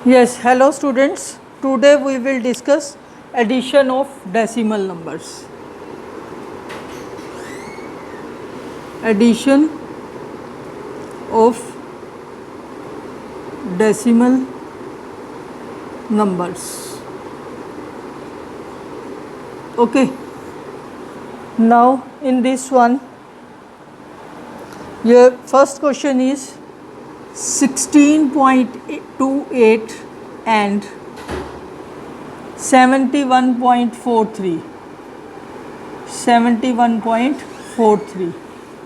Yes, hello students. Today we will discuss addition of decimal numbers. Addition of decimal numbers. Okay. Now in this one, your first question is 16.28 and 71.43. 71.43.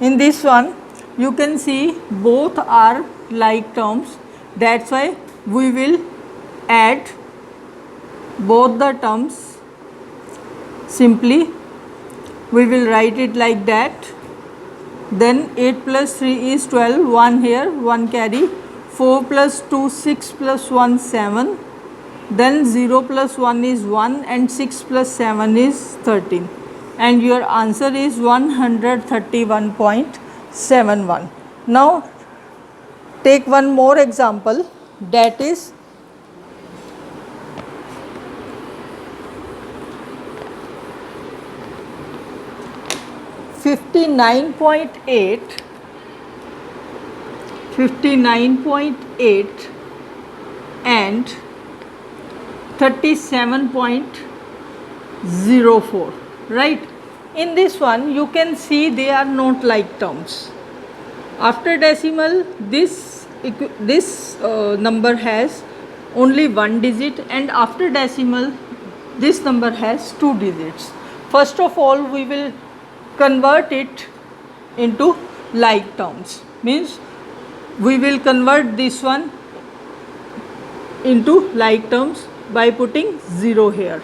In this one, you can see both are like terms. That's why we will add both the terms. Simply, we will write it like that. Then 8 plus 3 is 12, 1 here, 1 carry, 4 plus 2, 6 plus 1, 7, then 0 plus 1 is 1 and 6 plus 7 is 13, and your answer is 131.71. Now take one more example, that is 59.8 and 37.04, right? In this one you can see they are not like terms. After decimal, this number has only one digit, and after decimal this number has two digits. First of all, we will convert it into like terms, means we will convert this one into like terms by putting 0 here.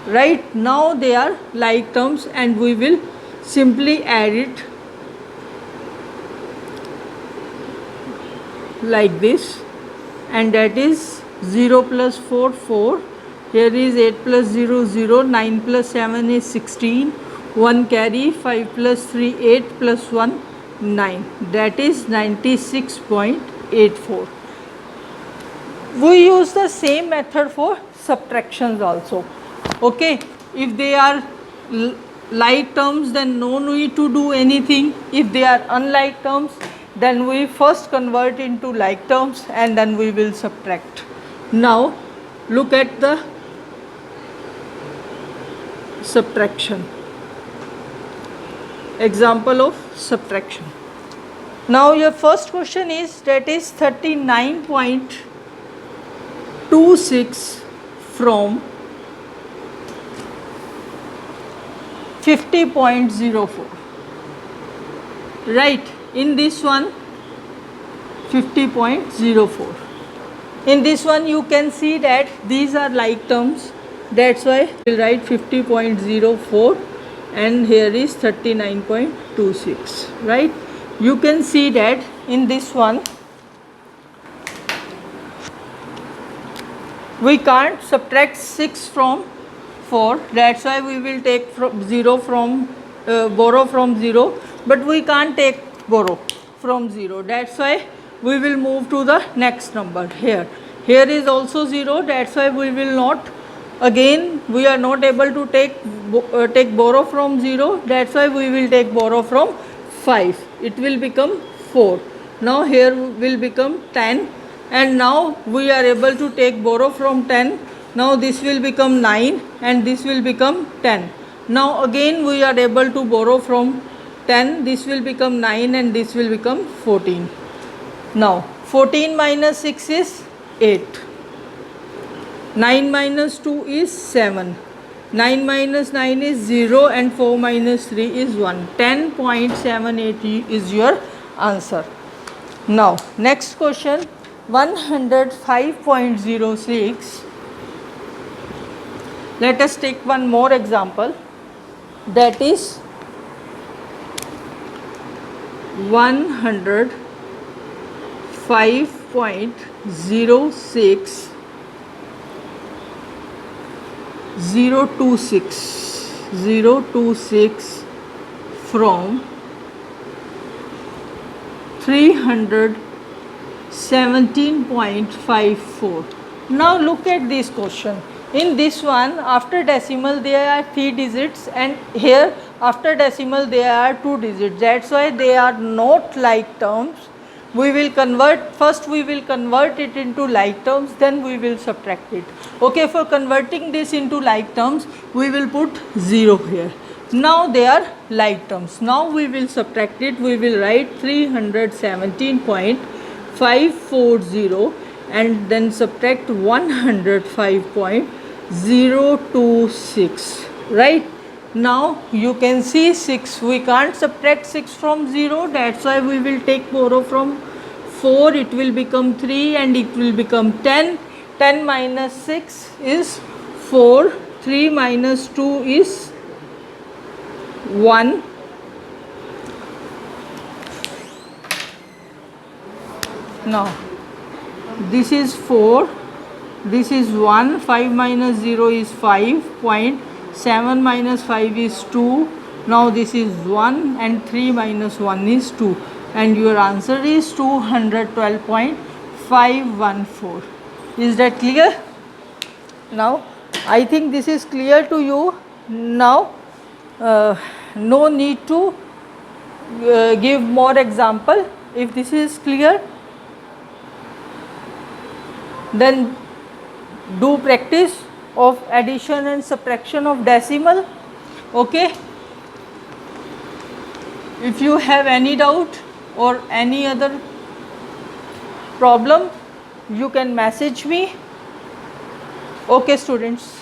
Right now they are like terms and we will simply add it like this, and that is 0 plus 4, 4. Here is 8 plus 0, 0. 9 plus 7 is 16. 1 carry, 5 plus 3, 8 plus 1, 9. That is 96.84. We use the same method for subtractions also. Okay, if they are like terms, then no need to do anything. If they are unlike terms, then we first convert into like terms and then we will subtract. Now look at the subtraction. Example of subtraction. Now your first question is, that is 39.26 from 50.04. Right, in this one 50.04. In this one you can see that these are like terms, that's why we will write 50.04 and here is 39.26. right, you can see that in this one we can't subtract 6 from 4, that's why we will take from 0 from borrow from 0, but we can't take borrow from 0, that's why we will move to the next number. Here is also 0, that's why we will not, again we are not able to take borrow from 0, that's why we will take borrow from 5, it will become 4. Now here will become 10, and now we are able to take borrow from 10. Now this will become 9 and this will become 10. Now again we are able to borrow from 10, this will become 9 and this will become 14. Now 14 minus 6 is 8. 9 minus 2 is 7. 9 minus 9 is 0 and 4 minus 3 is 1. 10.78 is your answer. Now next question, 105.06. Let us take one more example, that is 105.06 026 from 300 17.54. Now look at this question. In this one, after decimal there are 3 digits, and here after decimal there are 2 digits. That's why they are not like terms. We will convert, first we will convert it into like terms, then we will subtract it. Okay, for converting this into like terms, we will put 0 here. Now they are like terms. Now we will subtract it. We will write 317.540 and then subtract 105.026, right? Now you can see 6, we can't subtract 6 from 0, that's why we will take borrow from 4, it will become 3 and it will become 10. 10 minus 6 is 4, 3 minus 2 is 1. Now this is 4, this is 1, 5 minus 0 is 5.7 minus 5 is 2. Now this is 1 and 3 minus 1 is 2, and your answer is 212.514. Is that clear? Now I think this is clear to you. Now no need to give more example. If this is clear, then do practice of addition and subtraction of decimal. Okay, if you have any doubt or any other problem, you can message me. Okay students.